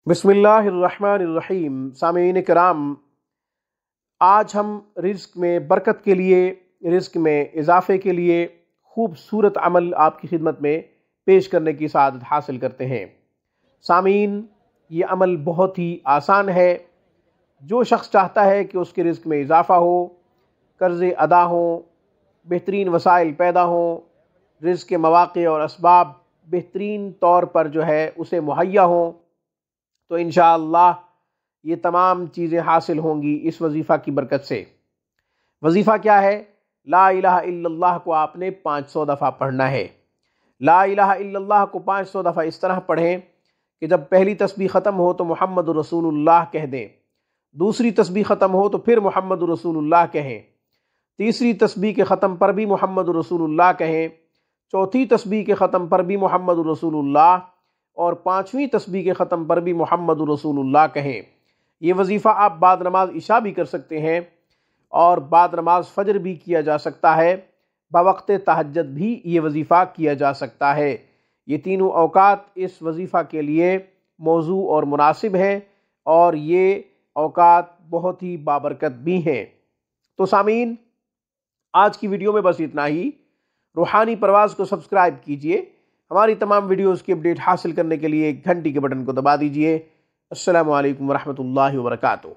بسم اللہ الرحمن الرحیم۔ سامعین کرام، آج ہم رزق میں برکت کے لیے، رزق میں اضافے کے لیے خوبصورت عمل آپ کی خدمت میں پیش کرنے کی سعادت حاصل کرتے ہیں۔ سامعین، یہ عمل بہت ہی آسان ہے۔ جو شخص چاہتا ہے کہ اس کے رزق میں اضافہ ہو، قرضے ادا ہوں، بہترین وسائل پیدا ہوں، رزق کے مواقع اور اسباب بہترین طور پر اسے مہیا ہوں، تو انشاءاللہ یہ تمام چیزیں حاصل ہوں گی اس وظیفہ کی برکت سے۔ وظیفہ کیا ہے؟ لا الہ الا اللہ کو آپ نے 500 دفعہ پڑھنا ہے۔ لا الہ الا اللہ کو 500 دفعہ اس طرح پڑھیں کہ جب پہلی تسبیح ختم ہو تو محمد رسول اللہ کہہ دیں، دوسری تسبیح ختم ہو تو پھر محمد رسول اللہ کہیں، تیسری تسبیح کے ختم پر بھی محمد رسول اللہ کہیں، چوتھی تسبیح کے ختم پر بھی محمد رسول اللہ، اور پانچویں تسبیح کے ختم پر بھی محمد رسول اللہ کہیں۔ یہ وظیفہ آپ بعد نماز عشاء بھی کر سکتے ہیں اور بعد نماز فجر بھی کیا جا سکتا ہے، بوقت تہجد بھی یہ وظیفہ کیا جا سکتا ہے۔ یہ تینوں اوقات اس وظیفہ کے لیے موضوع اور مناسب ہیں، اور یہ اوقات بہت ہی بابرکت بھی ہیں۔ تو سامعین، آج کی ویڈیو میں بس اتنا ہی۔ روحانی پرواز کو سبسکرائب کیجئے۔ ہماری تمام ویڈیوز کی اپڈیٹ حاصل کرنے کے لیے گھنٹی کے بٹن کو دبا دیجئے۔ السلام علیکم ورحمۃ اللہ وبرکاتہ۔